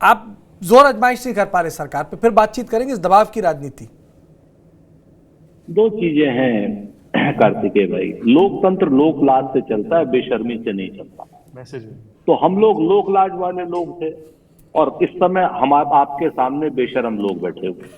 आप जोर आजमाइश नहीं कर पा रहे सरकार पे, फिर बातचीत करेंगे इस दबाव की राजनीति। दो चीजें हैं कार्तिकेय भाई, लोकतंत्र लोकलाज से चलता है, बेशर्मी से नहीं चलता। मैसेज तो हम लोग लोकलाज वाले लोग थे और इस समय हम आपके सामने बेशर्म लोग बैठे हुए।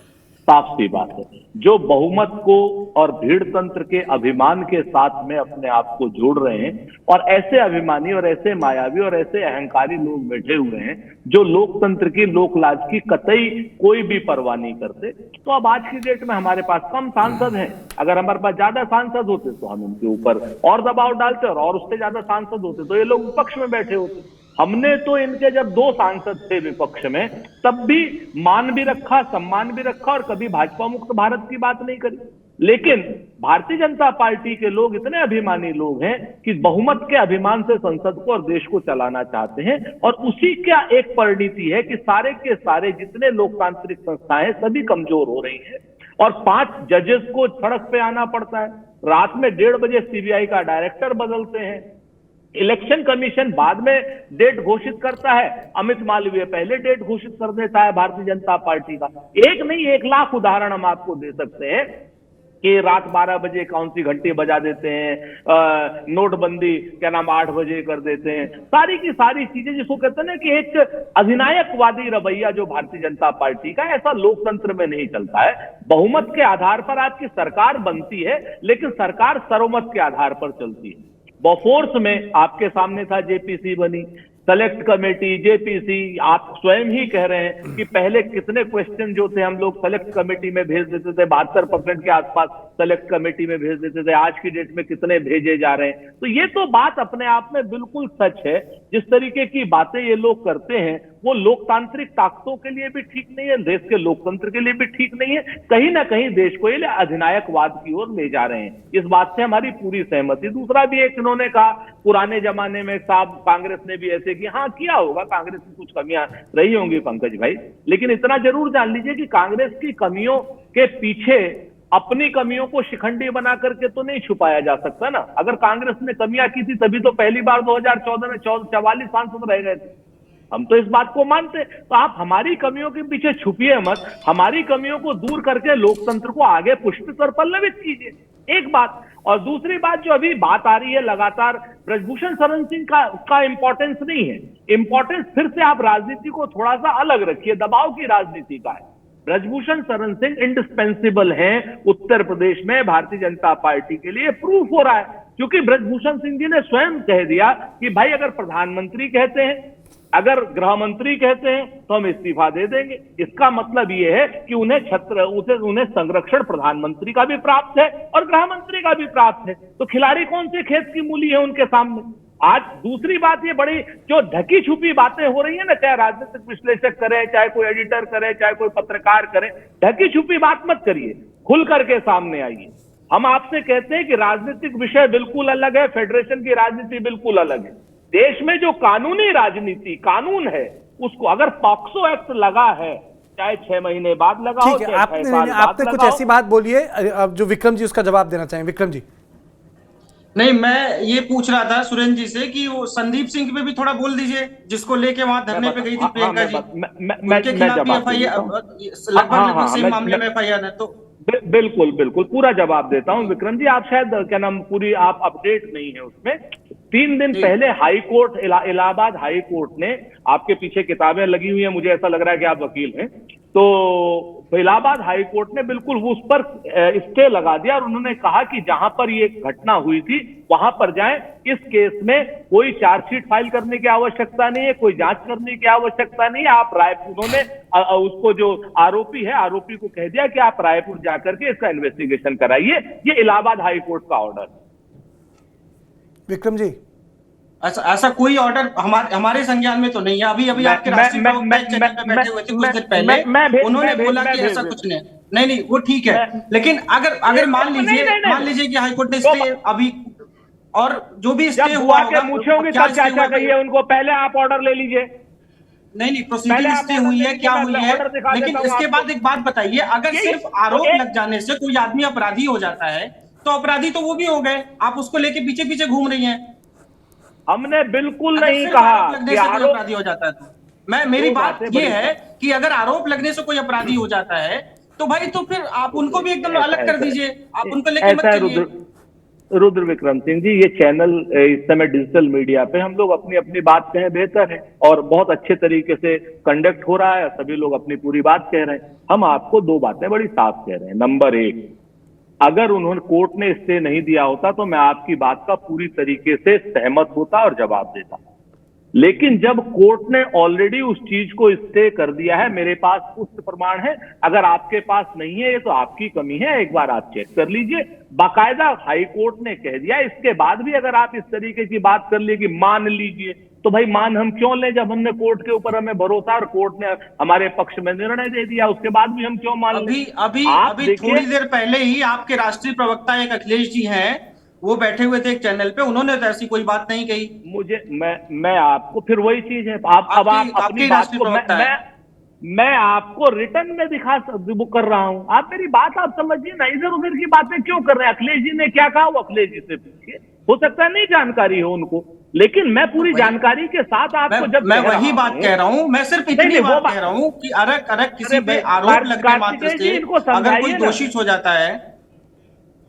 साफ सी बात है, जो बहुमत को और भीड़ तंत्र के अभिमान के साथ में अपने आप को जोड़ रहे हैं, और ऐसे अभिमानी और ऐसे मायावी और ऐसे अहंकारी लोग बैठे हुए हैं जो लोकतंत्र की लोकलाज की कतई कोई भी परवाह नहीं करते। तो अब आज की डेट में हमारे पास कम सांसद हैं। अगर हमारे पास ज्यादा सांसद होते तो हम उनके ऊपर और दबाव डालते, और उससे ज्यादा सांसद होते तो ये लोग विपक्ष में बैठे होते। हमने तो इनके जब 2 सांसद थे विपक्ष में, तब भी मान भी रखा, सम्मान भी रखा, और कभी भाजपा मुक्त भारत की बात नहीं करी। लेकिन भारतीय जनता पार्टी के लोग इतने अभिमानी लोग हैं कि बहुमत के अभिमान से संसद को और देश को चलाना चाहते हैं, और उसी का एक परिणति है कि सारे के सारे जितने लोकतांत्रिक संस्थाएं सभी कमजोर हो रही हैं, और 5 जजेस को सड़क पे आना पड़ता है। रात में 1:30 बजे सीबीआई का डायरेक्टर बदलते हैं। इलेक्शन कमीशन बाद में डेट घोषित करता है, अमित मालवीय पहले डेट घोषित कर देता है भारतीय जनता पार्टी का। एक नहीं 1 लाख उदाहरण हम आपको दे सकते हैं कि रात 12 बजे कौन सी घंटी बजा देते हैं, नोटबंदी 8 बजे कर देते हैं। सारी की सारी चीजें जिसको कहते हैं ना कि एक अधिनायकवादी रवैया जो भारतीय जनता पार्टी का, ऐसा लोकतंत्र में नहीं चलता है। बहुमत के आधार पर आपकी सरकार बनती है, लेकिन सरकार सर्वमत के आधार पर चलती है। बोफोर्स में आपके सामने था, जेपीसी बनी, सेलेक्ट कमेटी, जेपीसी। आप स्वयं ही कह रहे हैं कि पहले कितने क्वेश्चन जो थे हम लोग सेलेक्ट कमेटी में भेज देते थे, 72% के आसपास सेलेक्ट कमेटी में भेज देते थे, आज की डेट में कितने भेजे जा रहे हैं। तो ये तो बात अपने आप में बिल्कुल सच है। जिस तरीके की बातें ये लोग करते हैं वो लोकतांत्रिक ताकतों के लिए भी ठीक नहीं है, देश के लोकतंत्र के लिए भी ठीक नहीं है। कहीं ना कहीं देश को ये अधिनायकवाद की ओर ले जा रहे हैं। इस बात से हमारी पूरी सहमति। दूसरा भी एक इन्होंने कहा, पुराने जमाने में साहब कांग्रेस ने भी ऐसे किया। हाँ, किया होगा, कांग्रेस की कुछ कमियां रही होंगी पंकज भाई, लेकिन इतना जरूर जान लीजिए कि कांग्रेस की कमियों के पीछे अपनी कमियों को शिखंडी बना करके तो नहीं छुपाया जा सकता ना। अगर कांग्रेस ने कमियां की थी तभी तो पहली बार 2014 में 44 सांसद रह गए थे। हम तो इस बात को मानते। तो आप हमारी कमियों के पीछे छुपिए मत, हमारी कमियों को दूर करके लोकतंत्र को आगे पुष्पित और पल्लवित कीजिए, एक बात। और दूसरी बात जो अभी बात आ रही है लगातार, ब्रजभूषण शरण सिंह का इंपॉर्टेंस नहीं है। इंपॉर्टेंस फिर से आप राजनीति को थोड़ा सा अलग रखिए, दबाव की राजनीति का है। ब्रजभूषण शरण सिंह इंडिस्पेंसिबल हैं उत्तर प्रदेश में भारतीय जनता पार्टी के लिए। प्रूफ हो रहा है, क्योंकि ब्रजभूषण सिंह जी ने स्वयं कह दिया कि भाई अगर प्रधानमंत्री कहते हैं, अगर गृह मंत्री कहते हैं तो हम इस्तीफा दे देंगे। इसका मतलब यह है कि उन्हें संरक्षण प्रधानमंत्री का भी प्राप्त है और गृह मंत्री का भी प्राप्त है। तो खिलाड़ी कौन से खेत की मूली है उनके सामने। आज दूसरी बात, ये बड़ी जो ढकी छुपी बातें हो रही है ना, चाहे राजनीतिक विश्लेषक करे, चाहे कोई एडिटर करे, चाहे कोई पत्रकार करे, ढकी छुपी बात मत करिए, खुल करके सामने आइए। हम आपसे कहते हैं कि राजनीतिक विषय बिल्कुल अलग है, फेडरेशन की राजनीति बिल्कुल अलग है। देश में जो कानूनी राजनीति कानून है, उसको अगर पॉक्सो एक्ट लगा है, चाहे 6 महीने बाद लगा हो, चाहे 6 साल बाद आपने कुछ ऐसी बात बोली है, अब जो विक्रम जी उसका जवाब देना चाहेंगे। विक्रम जी। नहीं, मैं ये पूछ रहा था सुरेंद्र जी से कि वो संदीप सिंह पे भी थोड़ा बोल दीजिए, जिसको लेके वहां धरने पे गई थी प्रियंका जी, उनके खिलाफ भी एफआईआर, लगभग सेम मामले में एफआईआर है। तो बिल्कुल बिल्कुल पूरा जवाब देता हूं विक्रम जी। आप शायद पूरी आप अपडेट नहीं है उसमें। 3 दिन पहले high court, Allahabad high court ने, आपके पीछे किताबें लगी हुई हैं, मुझे ऐसा लग रहा है कि आप वकील हैं, तो इलाहाबाद हाई कोर्ट ने बिल्कुल उस पर स्टे लगा दिया और उन्होंने कहा कि जहां पर ये घटना हुई थी वहां पर जाएं। इस केस में कोई चार्जशीट फाइल करने की आवश्यकता नहीं है, कोई जांच करने की आवश्यकता नहीं है। आप रायपुर, उन्होंने उसको जो आरोपी है, आरोपी को कह दिया कि आप रायपुर जाकर के इसका इन्वेस्टिगेशन कराइए। ये इलाहाबाद हाई कोर्ट का ऑर्डर। विक्रम जी, ऐसा कोई ऑर्डर हमारे संज्ञान में तो नहीं है। अभी आपके राष्ट्रीय प्रवक्ता एक चैनल पे बैठे हुए थे कुछ देर पहले, उन्होंने बोला कि ऐसा कुछ नहीं, वो ठीक है। लेकिन अगर मान लीजिए कि हाईकोर्ट ने स्टे अभी, और जो भी स्टे हुआ होगा, पूछे होंगे तब क्या कहिए उनको, पहले आप ऑर्डर ले लीजिए। नहीं, प्रोसीडिंग स्टे हुई है, क्या हुई है। लेकिन इसके बाद एक बात बताइए, अगर सिर्फ आरोप लग जाने से कोई आदमी अपराधी हो जाता है तो अपराधी तो वो भी हो गए, आप उसको लेके पीछे पीछे घूम रही हैं। हमने बिल्कुल नहीं कहा कि अपराधी हो जाता है। मेरी बात ये है कि अगर आरोप लगने से कोई अपराधी हो जाता है तो भाई तो फिर आप उनको भी एकदम अलग कर दीजिए, आप उनको लेके मत चलिए। रुद्र विक्रम सिंह जी, ये चैनल इस समय डिजिटल मीडिया पे हम लोग अपनी अपनी बात कहें बेहतर है, और बहुत अच्छे तरीके से कंडक्ट हो रहा है, सभी लोग अपनी पूरी बात कह रहे हैं। हम आपको दो बातें बड़ी साफ कह रहे हैं। नंबर एक, अगर उन्होंने कोर्ट ने स्टे नहीं दिया होता तो मैं आपकी बात का पूरी तरीके से सहमत होता और जवाब देता, लेकिन जब कोर्ट ने ऑलरेडी उस चीज को स्टे कर दिया है, मेरे पास पुष्ट प्रमाण है, अगर आपके पास नहीं है ये तो आपकी कमी है, एक बार आप चेक कर लीजिए। बाकायदा हाई कोर्ट ने कह दिया, इसके बाद भी अगर आप इस तरीके की बात कर लिए कि मान लीजिए, तो भाई मान हम क्यों लें जब हमने कोर्ट के ऊपर हमें भरोसा और कोर्ट ने हमारे पक्ष में निर्णय दे दिया, उसके बाद भी हम क्यों मान लें? अभी थोड़ी देर पहले ही आपके राष्ट्रीय प्रवक्ता एक अखिलेश जी हैं, वो बैठे हुए थे एक चैनल पे, उन्होंने तो ऐसी कोई बात नहीं कही। मुझे मैं आपको फिर वही चीज है, आप अपनी बात को मैं आपको रिटर्न में वो कर रहा हूं, आप मेरी बात आप समझिए ना, इधर उधर की बातें क्यों कर रहे हैं? अखिलेश जी ने क्या कहा वो अखिलेश जी से पूछिए, हो सकता है नहीं जानकारी हो उनको, लेकिन मैं पूरी जानकारी के साथ आपको जब मैं वही बात कह रहा हूँ, मैं सिर्फ इतनी बात कह रहा हूँ कि अरक किसी पे आरोप लगने मात्र से अगर कोई दोषी हो जाता है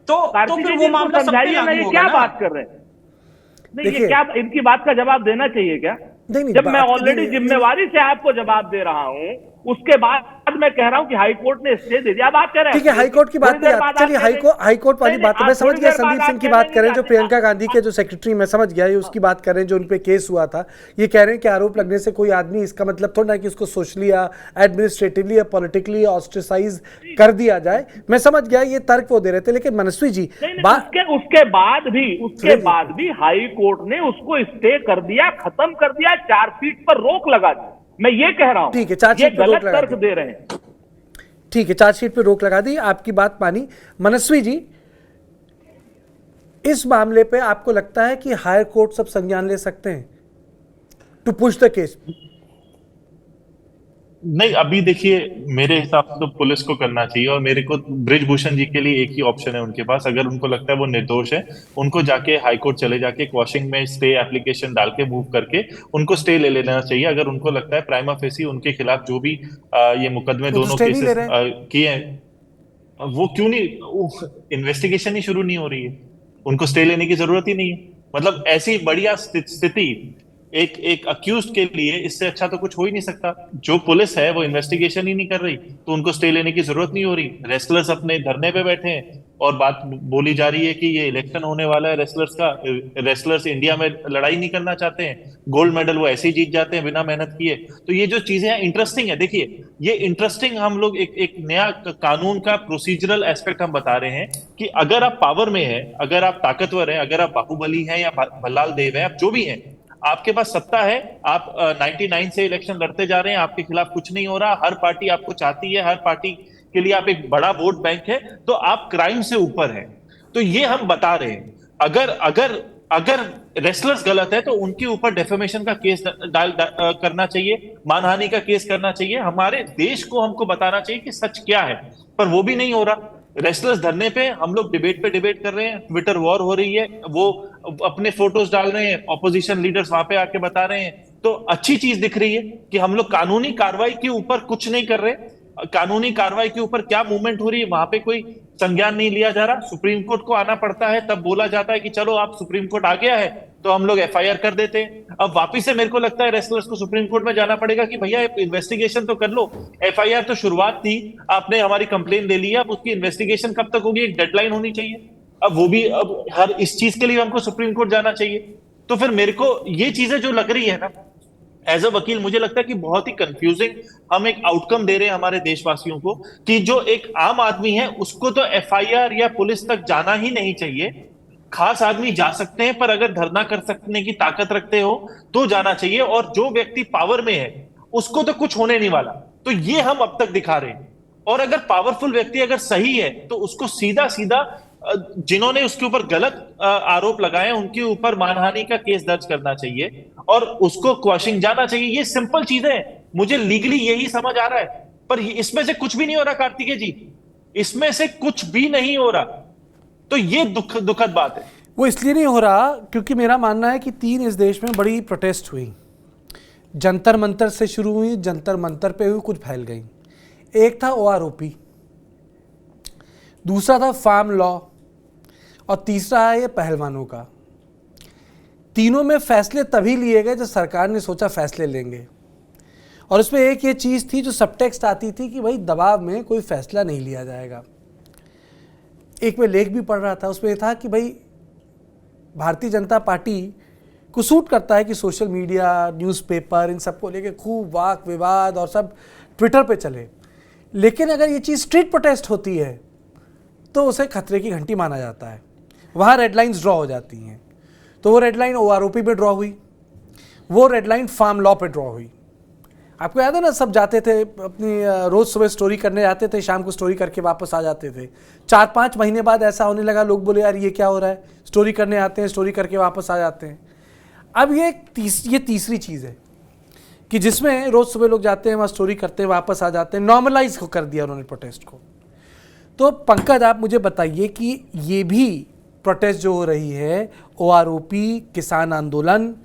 तो फिर वो मामला सब पे लागू होगा। क्या बात कर रहे हैं? नहीं, ये क्या इनकी बात का जवाब देना चाहिए क्या? नहीं, जब मैं ऑलरेडी जिम्मेवारी से आपको जवाब दे रहा हूं, उसके बाद मैं कह रहा हूं कि हाई कोर्ट ने स्टे दे दिया। अब आप कह रहे हैं ठीक है, हाई कोर्ट की बात नहीं, चलिए हाई कोर्ट वाली बात मैं समझ गया। संदीप सिंह की बात करें जो प्रियंका गांधी के जो सेक्रेटरी, मैं समझ गया, ये उसकी बात करें जो उन पे केस हुआ था। ये कह रहे हैं कि आरोप लगने से कोई आदमी, इसका मतलब थोड़ा ना कि उसको सोशली या एडमिनिस्ट्रेटिवली या पॉलिटिकली ऑस्ट्रेसाइज कर दिया जाए। मैं समझ गया, ये तर्क वो दे रहे थे, लेकिन मनस्वी जी उसके बाद भी हाई कोर्ट ने उसको स्टे कर दिया, खत्म कर दिया, चार्जशीट पर रोक लगा दी। मैं ये कह रहा हूं, ठीक है, चार्जशीट पर गलत तर्क दे रहे हैं। ठीक है, चार्जशीट पे रोक लगा दी, आपकी बात मानी। मनस्वी जी, इस मामले पे आपको लगता है कि हायर कोर्ट सब संज्ञान ले सकते हैं टू पुश द केस? नहीं, अभी देखिए मेरे हिसाब से तो पुलिस को करना चाहिए, और मेरे को ब्रिजभूषण जी के लिए एक ही ऑप्शन है उनके पास, अगर उनको लगता है वो निर्दोष है, उनको जाके हाई कोर्ट चले जाके क्वॉशिंग में स्टे एप्लीकेशन डाल के मूव करके उनको स्टे ले लेना चाहिए। अगर उनको लगता है प्राइमा फेसी उनके खिलाफ जो भी ये मुकदमे दोनों केसेस किए हैं, वो क्यों नहीं, इन्वेस्टिगेशन ही शुरू नहीं हो रही है, उनको स्टे लेने की जरूरत ही नहीं है। मतलब ऐसी बढ़िया स्थिति एक अक्यूज्ड के लिए इससे अच्छा तो कुछ हो ही नहीं सकता। जो पुलिस है वो इन्वेस्टिगेशन ही नहीं कर रही, तो उनको स्टे लेने की जरूरत नहीं हो रही। रेसलर्स अपने धरने पे बैठे हैं और बात बोली जा रही है कि ये इलेक्शन होने वाला है रेसलर्स का, रेसलर्स इंडिया में लड़ाई नहीं करना चाहते हैं, गोल्ड मेडल वो ऐसे ही जीत जाते हैं बिना मेहनत किए। तो ये जो चीजें हैं इंटरेस्टिंग है। देखिए ये इंटरेस्टिंग, हम लोग एक नया कानून का प्रोसीजरल एस्पेक्ट हम बता रहे हैं कि अगर आप पावर में है, अगर आप ताकतवर हैं, अगर आप बाहुबली हैं या भल्लाल देव हैं, आप जो भी हैं, आपके पास सत्ता है, आप 99 से इलेक्शन लड़ते जा रहे हैं, आपके खिलाफ कुछ नहीं हो रहा, हर पार्टी आपको चाहती है, हर पार्टी के लिए आप एक बड़ा वोट बैंक है, तो आप क्राइम से ऊपर हैं। तो ये हम बता रहे हैं, अगर रेसलर्स गलत है तो उनके ऊपर डेफेमेशन का केस करना चाहिए, मानहानि का केस करना चाहिए, हमारे देश को हमको बताना चाहिए कि सच क्या है, पर वो भी नहीं हो रहा। रेसलर्स धरने पे, हम लोग डिबेट पे डिबेट कर रहे हैं, ट्विटर वॉर हो रही है, वो अपने फोटोज डाल रहे हैं, ऑपोजिशन लीडर्स वहां पे आके बता रहे हैं। तो अच्छी चीज दिख रही है कि हम लोग कानूनी कार्रवाई के ऊपर कुछ नहीं कर रहे, कानूनी कार्रवाई के ऊपर क्या मूवमेंट हो रही है वहां पे कोई संज्ञान नहीं लिया जा रहा। सुप्रीम कोर्ट को आना पड़ता है, तब बोला जाता है कि चलो आप सुप्रीम कोर्ट आ गया है तो हम लोग एफआईआर कर देते हैं। अब वापिस से मेरे को लगता है रेसलर्स को सुप्रीम कोर्ट में जाना पड़ेगा कि भैया इन्वेस्टिगेशन तो कर लो, एफआईआर तो शुरुआत थी, आपने हमारी कंप्लेन ले ली, अब उसकी इन्वेस्टिगेशन कब तक होगी, एक डेडलाइन होनी चाहिए। अब वो भी, अब हर इस चीज के लिए हमको सुप्रीम कोर्ट जाना चाहिए। तो फिर मेरे को ये चीजें जो लग रही है ना, एज अ वकील मुझे लगता है कि बहुत ही कंफ्यूजिंग हम एक आउटकम दे रहे हैं हमारे देशवासियों को, कि जो एक आम आदमी है उसको तो एफआईआर या पुलिस तक जाना ही नहीं चाहिए। खास आदमी जा सकते हैं, पर अगर धरना कर सकने की ताकत रखते हो तो जाना चाहिए, और जो व्यक्ति पावर में है उसको तो कुछ होने नहीं वाला। तो ये हम अब तक दिखा रहे हैं। और अगर पावरफुल व्यक्ति अगर सही है तो उसको सीधा सीधा जिन्होंने उसके ऊपर गलत आरोप लगाए उनके ऊपर मानहानि का केस दर्ज करना चाहिए और उसको क्वॉशिंग जाना चाहिए। ये सिंपल चीजें हैं, मुझे लीगली यही समझ आ रहा है, पर इसमें से कुछ भी नहीं हो रहा कार्तिकेय जी, इसमें से कुछ भी नहीं हो रहा। तो ये दुखद बात है। वो इसलिए नहीं हो रहा क्योंकि मेरा मानना है कि 3 इस देश में बड़ी प्रोटेस्ट हुई, जंतर मंतर से शुरू हुई, जंतर मंतर पे हुई, कुछ फैल गई। एक था OROP, दूसरा था फार्म लॉ, और तीसरा है ये पहलवानों का। तीनों में फैसले तभी लिए गए जब सरकार ने सोचा फैसले लेंगे, और उसमें एक ये चीज़ थी जो सबटेक्स्ट आती थी कि भाई दबाव में कोई फैसला नहीं लिया जाएगा। एक मैं लेख भी पढ़ रहा था, उसमें था कि भाई भारतीय जनता पार्टी को सूट करता है कि सोशल मीडिया, न्यूज़पेपर, इन सबको लेके खूब वाक विवाद और सब ट्विटर पे चले, लेकिन अगर ये चीज़ स्ट्रीट प्रोटेस्ट होती है तो उसे खतरे की घंटी माना जाता है, वहाँ रेड लाइन्स ड्रॉ हो जाती हैं। तो वो रेड लाइन OROP पे ड्रॉ हुई, वो रेड लाइन फार्म लॉ पे ड्रॉ हुई। आपको याद है ना, सब जाते थे अपनी रोज़ सुबह स्टोरी करने जाते थे, शाम को स्टोरी करके वापस आ जाते थे। 4-5 महीने बाद ऐसा होने लगा, लोग बोले यार ये क्या हो रहा है, स्टोरी करने आते हैं, स्टोरी करके वापस आ जाते हैं। अब ये तीसरी चीज़ है कि जिसमें रोज़ सुबह लोग जाते हैं, वहाँ स्टोरी करते हैं, वापस आ जाते हैं, नॉर्मलाइज कर दिया उन्होंने प्रोटेस्ट को। तो पंकज, आप मुझे बताइए कि ये भी प्रोटेस्ट जो हो रही है, OROP, किसान आंदोलन,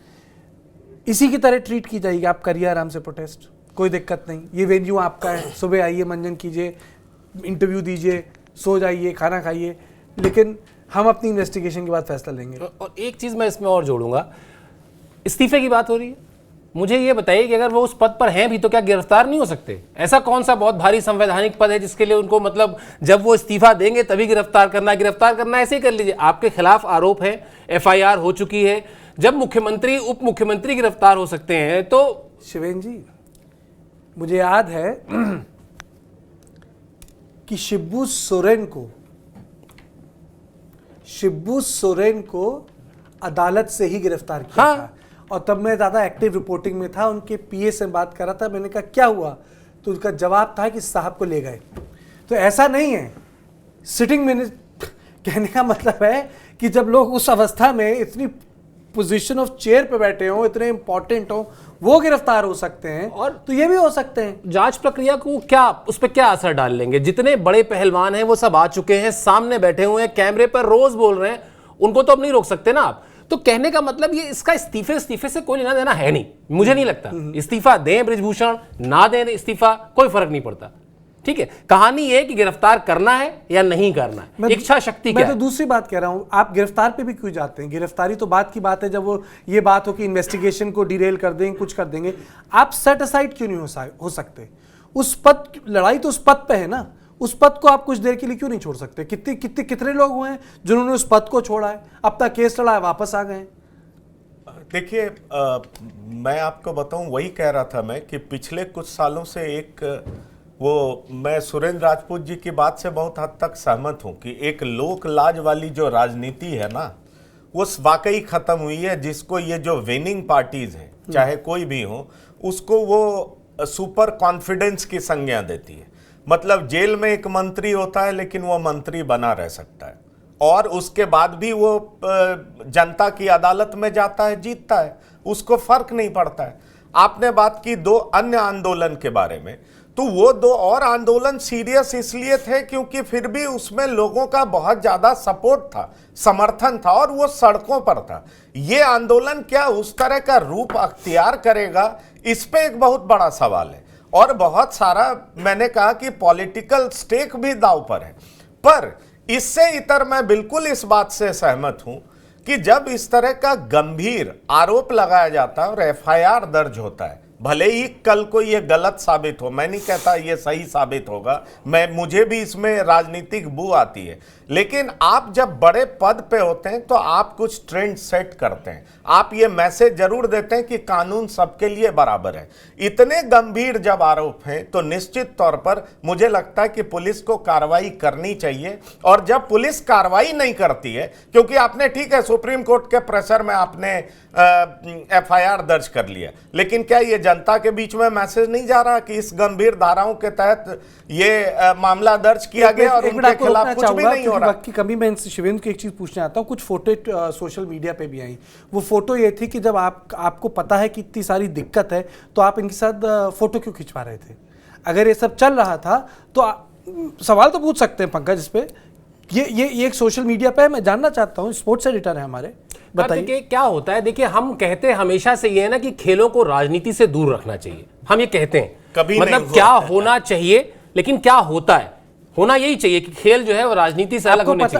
इसी की तरह ट्रीट की जाएगी? आप करिए आराम से प्रोटेस्ट, कोई दिक्कत नहीं, ये वेन्यू आपका है, सुबह आइए, मंजन कीजिए, इंटरव्यू दीजिए, सो जाइए, खाना खाइए, लेकिन हम अपनी इन्वेस्टिगेशन के बाद फैसला लेंगे। और एक चीज़ मैं इसमें और जोड़ूंगा, इस्तीफे की बात हो रही है, मुझे ये बताइए कि अगर वो उस पद पर हैं भी तो क्या गिरफ्तार नहीं हो सकते? ऐसा कौन सा बहुत भारी संवैधानिक पद है जिसके लिए उनको मतलब जब वो इस्तीफा देंगे तभी गिरफ्तार करना ऐसे ही कर लीजिए। आपके खिलाफ आरोप है, FIR हो चुकी है, जब मुख्यमंत्री उप मुख्यमंत्री गिरफ्तार हो सकते हैं तो। शिवेन जी, मुझे याद है कि शिबू सोरेन को अदालत से ही गिरफ्तार किया था, और तब मैं ज़्यादा एक्टिव रिपोर्टिंग में था, उनके PA से बात कर रहा था, मैंने कहा क्या हुआ, तो उसका जवाब था कि साहब को ले गए। तो ऐसा नहीं है, सिटिंग में कहने का मतलब है कि जब लोग उस अवस्था में इतनी पोजीशन ऑफ चेयर पे बैठे हों, इतने इंपॉर्टेंट हो, वो गिरफ्तार हो सकते हैं, और तो ये भी हो सकते हैं। जांच प्रक्रिया को क्या, उस पर क्या असर डाल लेंगे? जितने बड़े पहलवान हैं वो सब आ चुके हैं, सामने बैठे हुए हैं, कैमरे पर रोज बोल रहे हैं, उनको तो अब नहीं रोक सकते ना आप। तो कहने का मतलब ये इसका इस्तीफे से कोई लेना देना है नहीं, मुझे नहीं लगता। इस्तीफा दें बृजभूषण, ना दें इस्तीफा, कोई फर्क नहीं पड़ता। ठीक है, कहानी ये कि गिरफ्तार करना है या नहीं करना है, इच्छा शक्ति क्या है। मैं तो दूसरी बात कह रहा हूं, आप गिरफ्तार पे भी क्यों जाते हैं? गिरफ्तारी तो बात की बात है, जब वो ये बात हो कि इन्वेस्टिगेशन को डिरेल कर देंगे, कुछ कर देंगे, आप सेट असाइड क्यों नहीं हो सकते? उस पद, लड़ाई तो उस पद पे है ना, उस पद को आप कुछ देर के लिए क्यों नहीं छोड़ सकते? कितने लोग हुए हैं जिन्होंने उस पद को छोड़ा है, अपना केस लड़ा है, वापस आ गए? देखिए, मैं आपको बताऊं, वही कह रहा था मैं कि पिछले कुछ सालों से मैं सुरेंद्र राजपूत जी की बात से बहुत हद तक सहमत हूं कि एक लोक लाज वाली जो राजनीति है ना, वो वाकई खत्म हुई है। जिसको ये जो विनिंग पार्टीज हैं, चाहे कोई भी हो, उसको वो सुपर कॉन्फिडेंस की संज्ञा देती है। मतलब जेल में एक मंत्री होता है लेकिन वो मंत्री बना रह सकता है, और उसके बाद भी वो जनता की अदालत में जाता है, जीतता है, उसको फर्क नहीं पड़ता है। आपने बात की 2 अन्य आंदोलन के बारे में, तो वो 2 और आंदोलन सीरियस इसलिए थे क्योंकि फिर भी उसमें लोगों का बहुत ज्यादा सपोर्ट था, समर्थन था, और वो सड़कों पर था। ये आंदोलन क्या उस तरह का रूप अख्तियार करेगा, इस पे एक बहुत बड़ा सवाल है, और बहुत सारा, मैंने कहा कि पॉलिटिकल स्टेक भी दांव पर है। पर इससे इतर मैं बिल्कुल इस बात से सहमत हूं कि जब इस तरह का गंभीर आरोप लगाया जाता है और FIR दर्ज होता है, भले ही कल को ये गलत साबित हो, मैं नहीं कहता ये सही साबित होगा, मुझे भी इसमें राजनीतिक बू आती है, लेकिन आप जब बड़े पद पे होते हैं तो आप कुछ ट्रेंड सेट करते हैं, आप ये मैसेज जरूर देते हैं कि कानून सबके लिए बराबर है। इतने गंभीर जब आरोप हैं तो निश्चित तौर पर मुझे लगता है कि पुलिस को कार्रवाई करनी चाहिए, और जब पुलिस कार्रवाई नहीं करती है, क्योंकि आपने, ठीक है, सुप्रीम कोर्ट के प्रेशर में आपने FIR दर्ज कर लिया, लेकिन क्या ये जनता के बीच में मैसेज नहीं जा रहा कि इस गंभीर धाराओं के तहत ये मामला दर्ज किया गया और उनके खिलाफ कुछ भी नहीं हो रहा? वक्त की कमी में शिवेंद्र की एक चीज पूछना चाहता हूँ। कुछ फोटो सोशल मीडिया पे भी आई, वो फोटो ये थी कि जब आपको पता है कि इतनी सारी दिक्कत है तो आप इनके साथ फोटो क्यों खिंचवा रहे थे? अगर ये सब चल रहा था तो सवाल तो पूछ सकते हैं पंकज इस पे, ये एक सोशल मीडिया पे, मैं जानना चाहता हूँ, स्पोर्ट्स एडिटर है हमारे, देखिए क्या होता है, देखिए हम कहते हैं हमेशा से ये है ना कि खेलों को राजनीति से दूर रखना चाहिए, हम ये कहते हैं कभी मतलब क्या होना चाहिए, लेकिन क्या होता है, होना यही चाहिए कि खेल जो है वो राजनीति से अलग होने चाहिए।